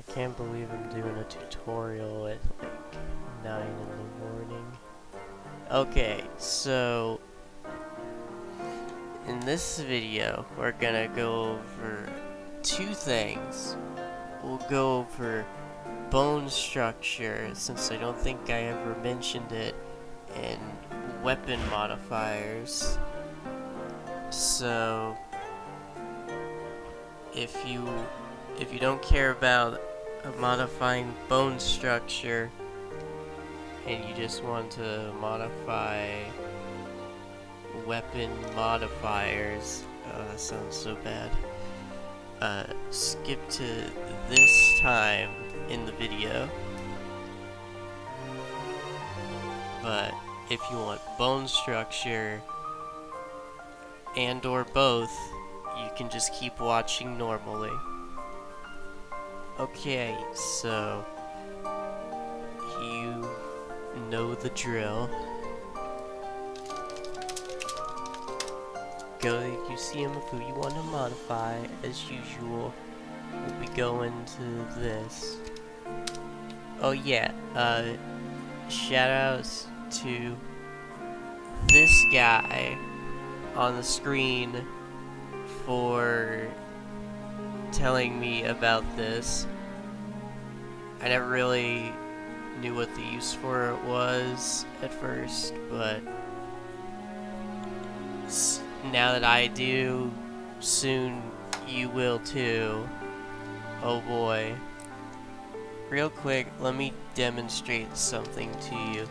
I can't believe I'm doing a tutorial at like 9 in the morning. Okay, so in this video we're gonna go over two things. We'll go over bone structure, since I don't think I ever mentioned it, and weapon modifiers. So if you don't care about modifying bone structure and you just want to modify weapon modifiers, oh, that sounds so bad, skip to this time in the video. But if you want bone structure and or both, you can just keep watching normally. Okay, so you know the drill. Go to the museum of who you want to modify. As usual, we'll be going to this. Oh yeah, shoutouts to this guy on the screen for telling me about this. I never really knew what the use for it was at first, but now that I do, soon you will too. Oh boy. Real quick, let me demonstrate something to you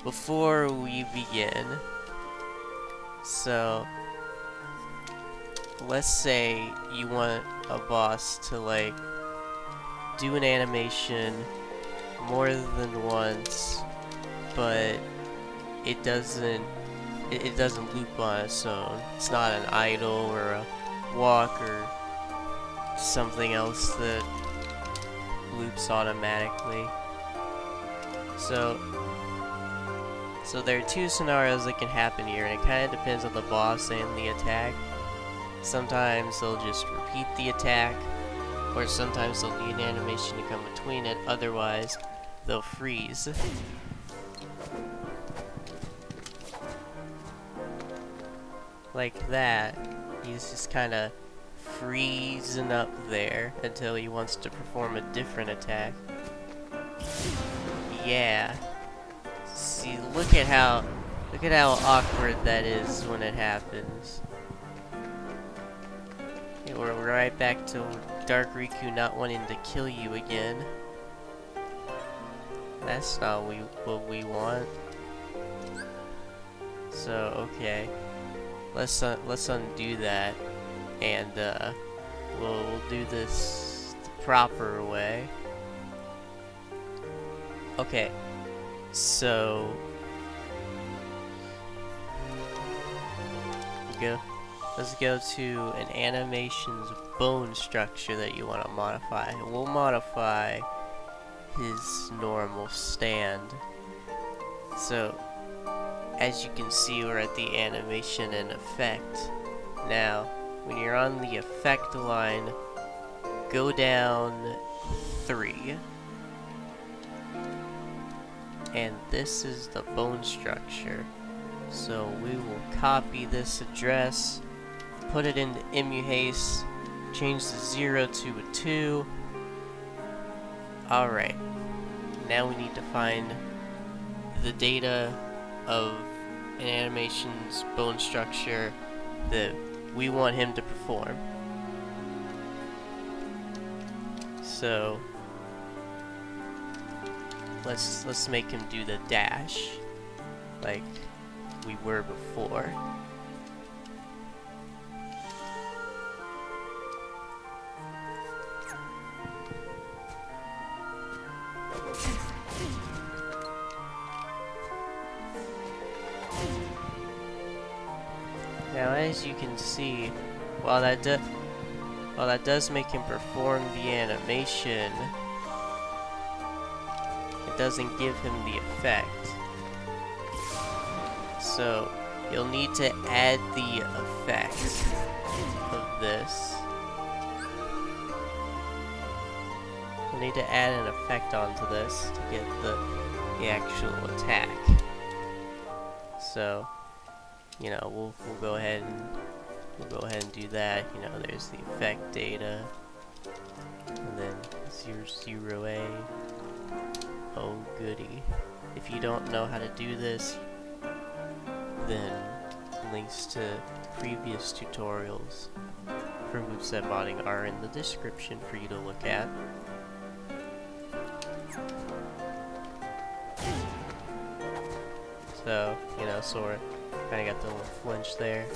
before we begin. So, let's say you want a boss to like do an animation more than once, but it doesn't loop on its own. It's not an idle or a walk or something else that loops automatically. So there are two scenarios that can happen here, and it kind of depends on the boss and the attack. Sometimes they'll just repeat the attack, or sometimes they'll need an animation to come between it, otherwise they'll freeze. Like that. He's just kind of freezing up there until he wants to perform a different attack. Yeah. See, look at how awkward that is when it happens. Okay, we're right back to Dark Riku not wanting to kill you again. That's not what we want. So okay, let's undo that, and we'll do this the proper way. Okay. So let's go to an animation's bone structure that you want to modify. We'll modify his normal stand. So as you can see, we're at the animation and effect. Now when you're on the effect line, go down 3. And this is the bone structure. So we will copy this address, put it into EmuHaste, change the 0 to a 2. Alright, now we need to find the data of an animation's bone structure that we want him to perform. So let's make him do the dash like we were before. Now as you can see, while that does make him perform the animation, it doesn't give him the effect. So you'll need to add the effect of this. we'll need to add an effect onto this to get the actual attack. So, you know, we'll go ahead and do that. You know, there's the effect data, and then 0A. Oh goody! If you don't know how to do this, then links to previous tutorials for moveset modding are in the description for you to look at. So, you know, Sora kinda got the little flinch there.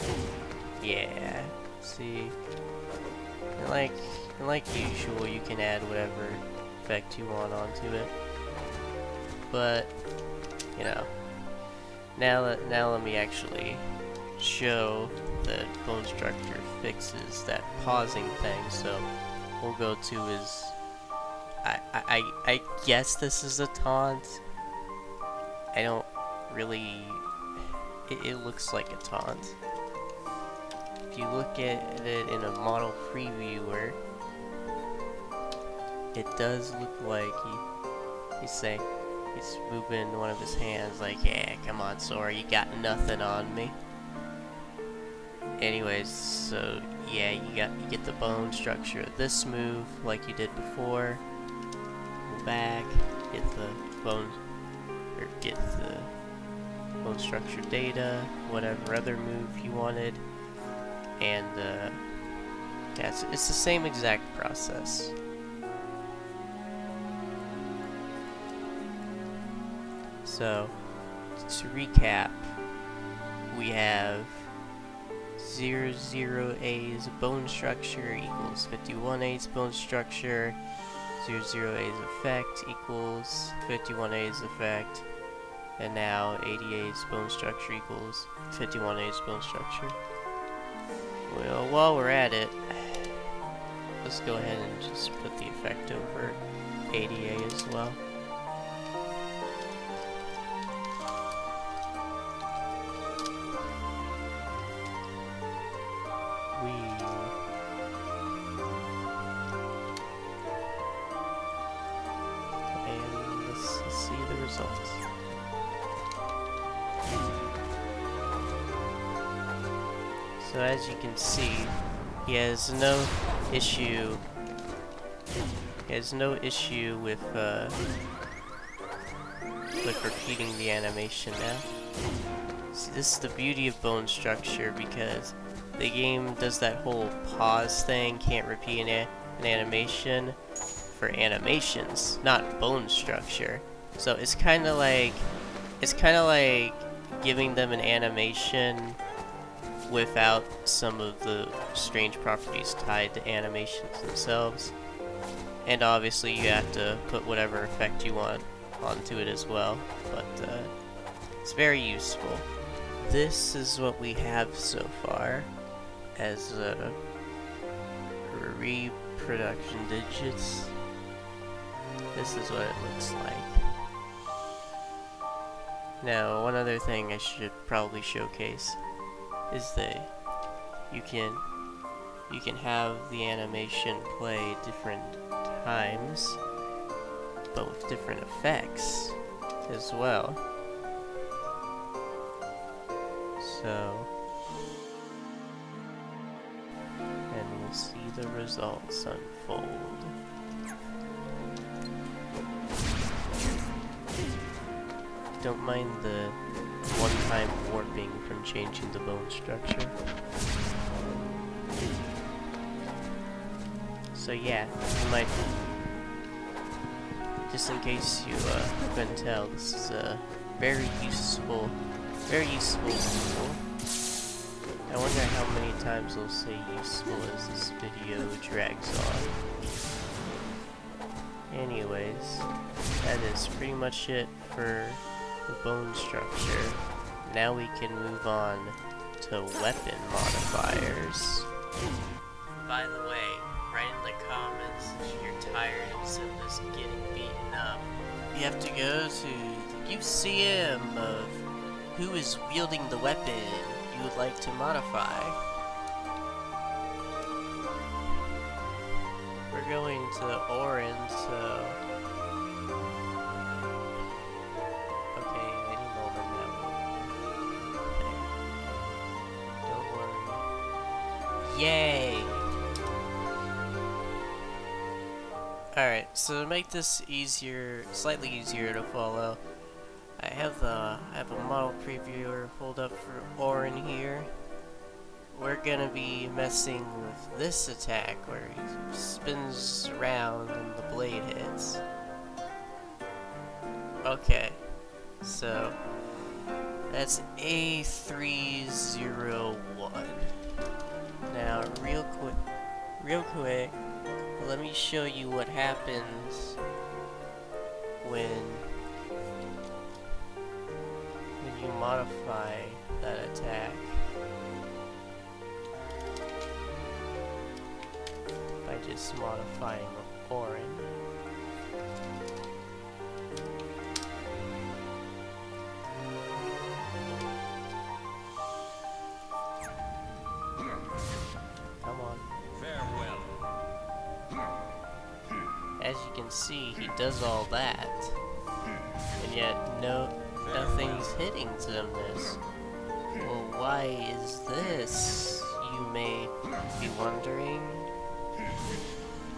Yeah, see? And like usual, you can add whatever effect you want onto it. But, you know, now let me actually show that bone structure fixes that pausing thing. So we'll go to his. I guess this is a taunt. I don't really. It looks like a taunt. If you look at it in a model previewer, it does look like he's moving one of his hands like, yeah, come on, Sora, you got nothing on me. Anyways, so yeah, you get the bone structure of this move like you did before. Go back, get the bone structure data, whatever other move you wanted, and yeah, it's the same exact process. So, to recap, we have 00A's bone structure equals 51A's bone structure, 00A's effect equals 51A's effect, and now 80A's bone structure equals 51A's bone structure. Well, while we're at it, let's go ahead and just put the effect over 80A as well. And let's see the results. So as you can see, he has no issue. With repeating the animation now. See, this is the beauty of bone structure, because the game does that whole pause thing, can't repeat an animation for animations, not bone structure. So it's kind of like giving them an animation without some of the strange properties tied to animations themselves. And obviously you have to put whatever effect you want onto it as well, but it's very useful. This is what we have so far as reproduction digits. This is what it looks like. Now, one other thing I should probably showcase is that you can have the animation play different times, but with different effects as well. So, and we'll see the results unfold. Don't mind the one-time warping from changing the bone structure. So yeah, you might, just in case you couldn't tell, this is a very useful tool. I wonder how many times I'll say useful as this video drags on. Anyways, that is pretty much it for the bone structure. Now we can move on to weapon modifiers. By the way, write in the comments if you're tired of Simba's getting beaten up. You have to go to the museum of who is wielding the weapon you would like to modify. We're going to Orin, so Yay! Alright, so to make this easier, slightly easier to follow, I have a model previewer pulled up for Orin here. We're gonna be messing with this attack where he spins around and the blade hits. Okay, so that's A301. Now, real quick, let me show you what happens when you modify that attack. By just modifying Orin. Come on. Farewell. As you can see, he does all that, and yet nothing's hitting this. Well, why is this, you may be wondering?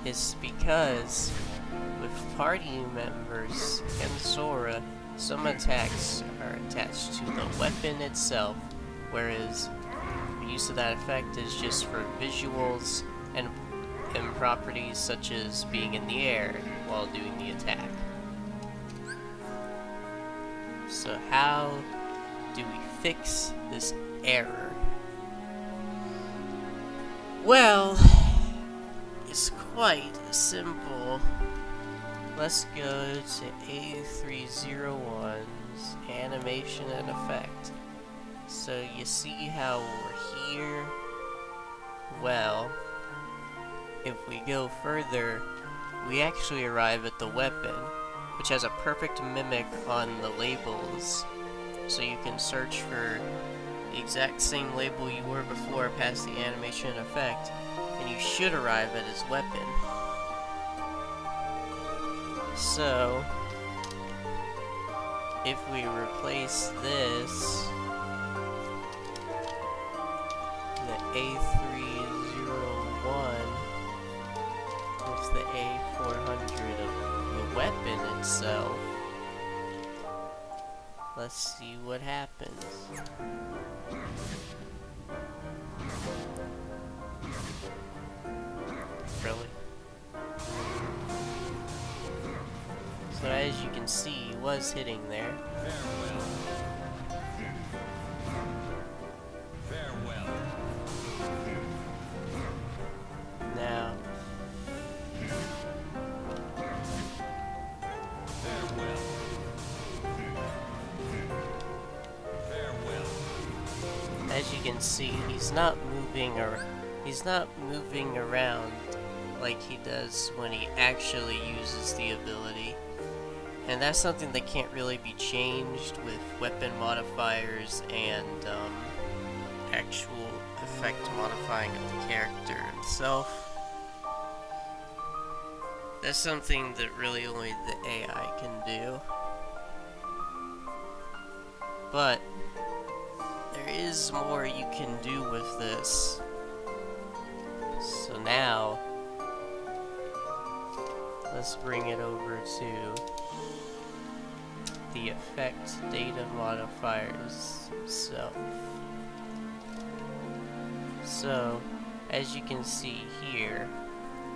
It's because with party members and Sora, some attacks are attached to the weapon itself, whereas the use of that effect is just for visuals and properties such as being in the air while doing the attack. So how do we fix this error? Well, it's quite simple. Let's go to A301's animation and effect. So you see how we're here? Well, if we go further, we actually arrive at the weapon, which has a perfect mimic on the labels. So you can search for the exact same label you were before past the animation and effect, and you should arrive at his weapon. So, if we replace this, the A301, with the A400 of the weapon itself, let's see what happens. Really? So as you can see, he was hitting there. Farewell. Now, Farewell. Farewell. as you can see, he's not moving around like he does when he actually uses the ability. And that's something that can't really be changed with weapon modifiers and actual effect modifying of the character himself. That's something that really only the AI can do. But there is more you can do with this. So now, let's bring it over to the effect data modifiers itself. So, as you can see here,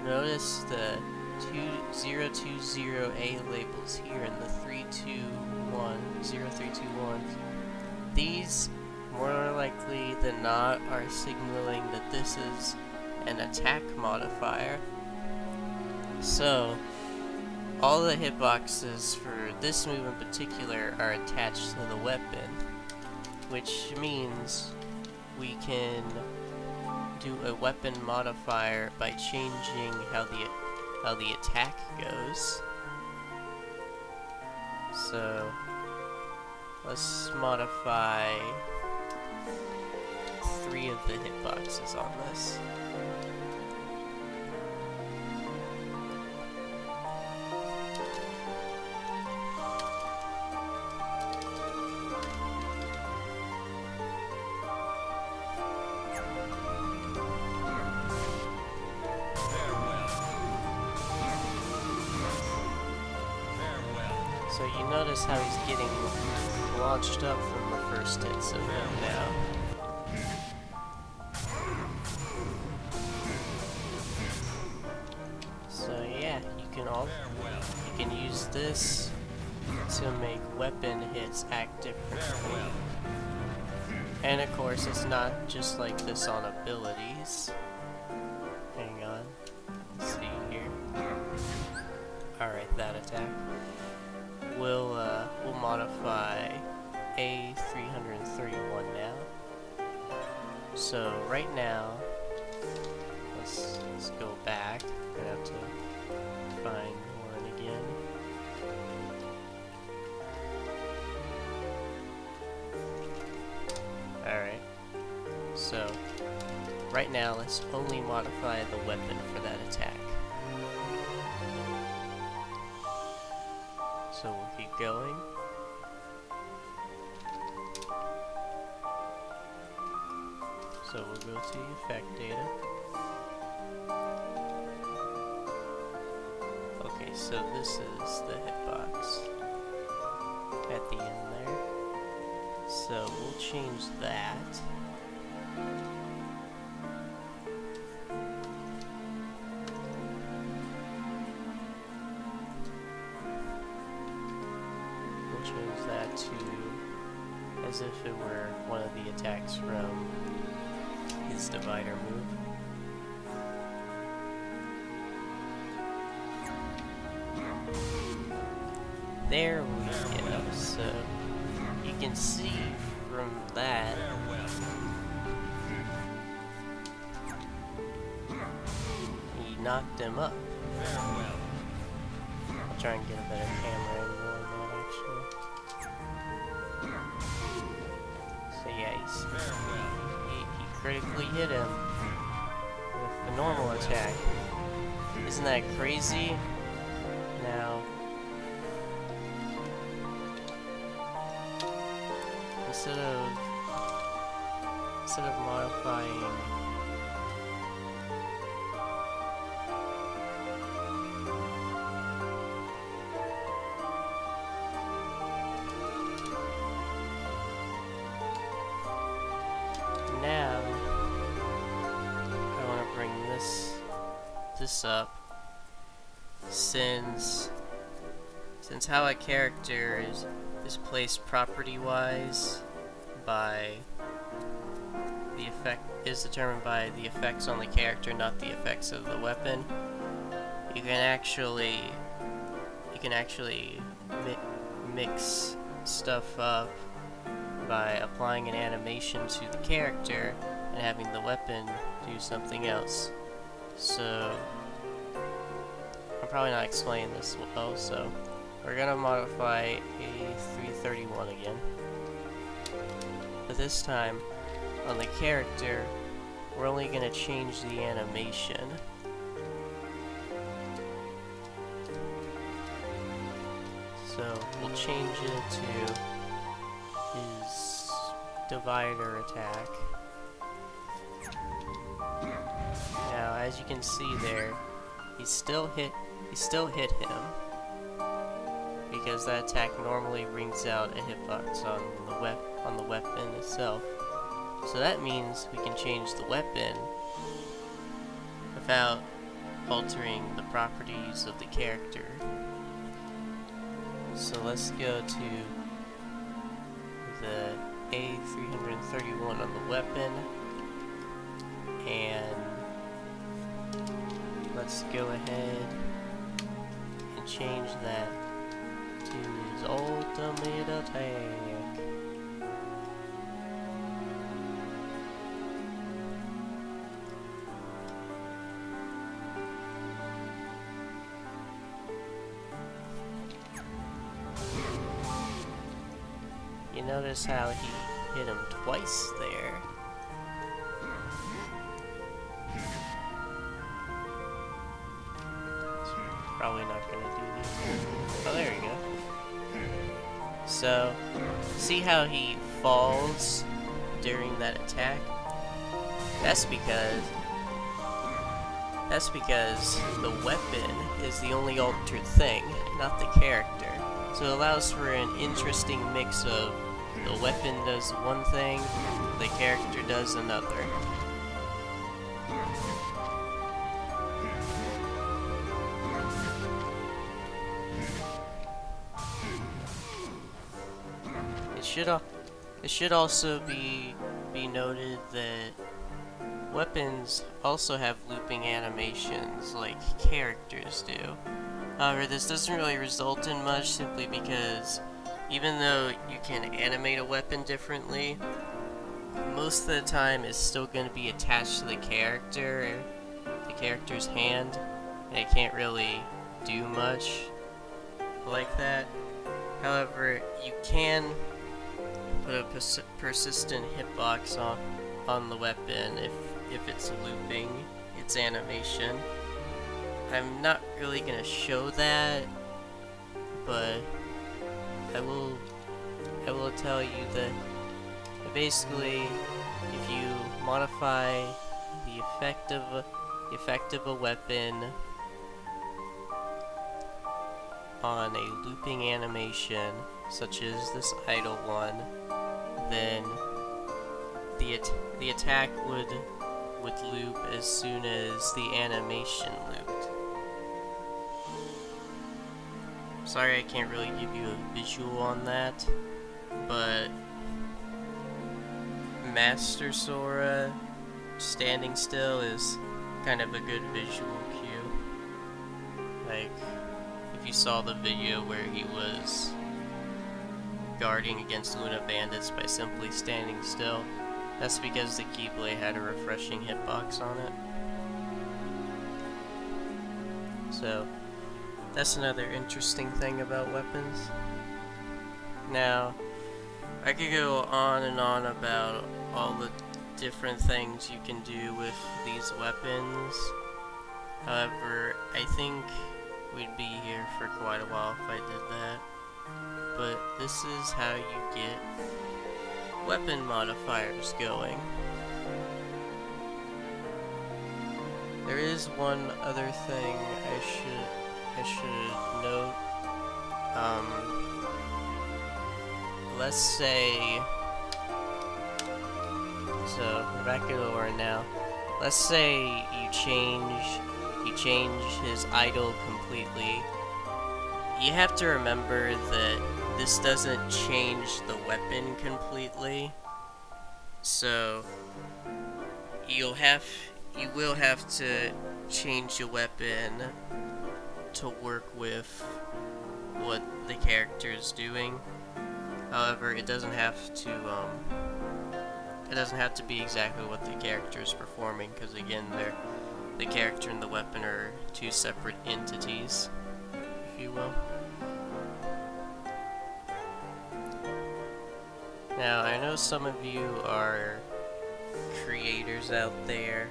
notice the 020A labels here and the 0321. These, more likely than not, are signaling that this is an attack modifier. So, all the hitboxes for this move in particular are attached to the weapon, which means we can do a weapon modifier by changing how the attack goes. So let's modify 3 of the hitboxes on this. So you notice how he's getting launched up from the first hits of him now. So yeah, you can use this to make weapon hits act differently. And of course, it's not just like this on abilities. Hang on. Let's see here. Alright, that attack. We'll modify A331 now. So right now, let's go back. I'm gonna have to find one again. Alright. So right now, let's only modify the weapon for that attack. So we'll keep going. So we'll go to effect data. Okay, so this is the hitbox at the end there. So we'll change that. Change that to as if it were one of the attacks from his divider move. There we go. So you can see from that he knocked him up. I'll try and get a better camera angle. So yeah, he critically hit him with the normal attack. Isn't that crazy? Now, instead of modifying now, I want to bring this up, since how a character is placed property-wise by the effect is determined by the effects on the character, not the effects of the weapon. You can actually mix stuff up by applying an animation to the character and having the weapon do something else. So I'm probably not explaining this well, so we're gonna modify A331 again. But this time, on the character, we're only gonna change the animation. So we'll change it to his divider attack. Now, as you can see there, he still hit him, because that attack normally brings out a hitbox on the weapon itself. So that means we can change the weapon without altering the properties of the character. So let's go to the A331 on the weapon, and let's go ahead and change that to his ultimate attack. You notice how he hit him twice there. Probably not gonna do these. Oh, there we go. So, see how he falls during that attack? That's because the weapon is the only altered thing, not the character. So it allows for an interesting mix of the weapon does one thing, the character does another. It should also be noted that weapons also have looping animations like characters do. However, this doesn't really result in much simply because even though you can animate a weapon differently, most of the time it's still going to be attached to the character's hand, and it can't really do much like that. However, you can put a persistent hitbox on the weapon if it's looping its animation. I'm not really gonna show that, but I will tell you that basically, if you modify the effect of a weapon on a looping animation, such as this idle one, then the attack would loop as soon as the animation looped. Sorry I can't really give you a visual on that, but Master Sora standing still is kind of a good visual cue. Like, if you saw the video where he was guarding against Luna Bandits by simply standing still, that's because the Keyblade had a refreshing hitbox on it. So, that's another interesting thing about weapons. Now, I could go on and on about all the different things you can do with these weapons. However, I think we'd be here for quite a while if I did that. But this is how you get weapon modifiers going. There is one other thing I should note. Let's say, so we're back in order now. Let's say you change his idol completely. You have to remember that this doesn't change the weapon completely. So you will have to change the weapon to work with what the character is doing. However, it doesn't have to be exactly what the character is performing, because again, the character and the weapon are two separate entities, if you will. Now, I know some of you are creators out there.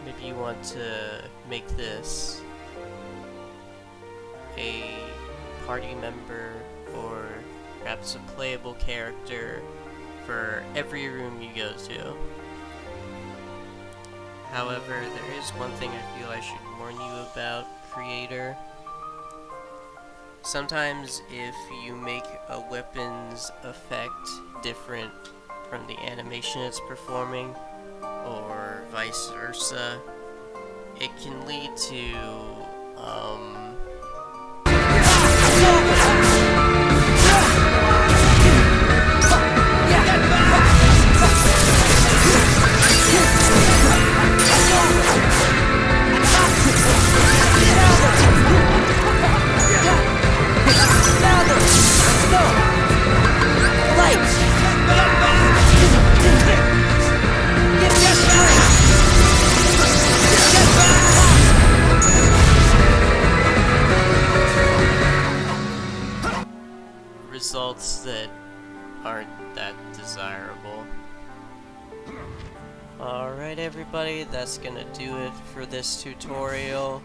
Maybe you want to make this a party member or perhaps a playable character for every room you go to. However, there is one thing I feel I should warn you about, creator. Sometimes if you make a weapon's effect different from the animation it's performing, or vice versa, it can lead to, results that aren't that desirable. Alright everybody, that's gonna do it for this tutorial.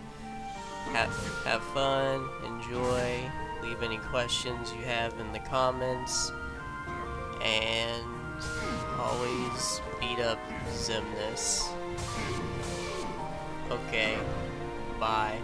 Have fun, enjoy, leave any questions you have in the comments, and always beat up Xaddgx. Okay, bye.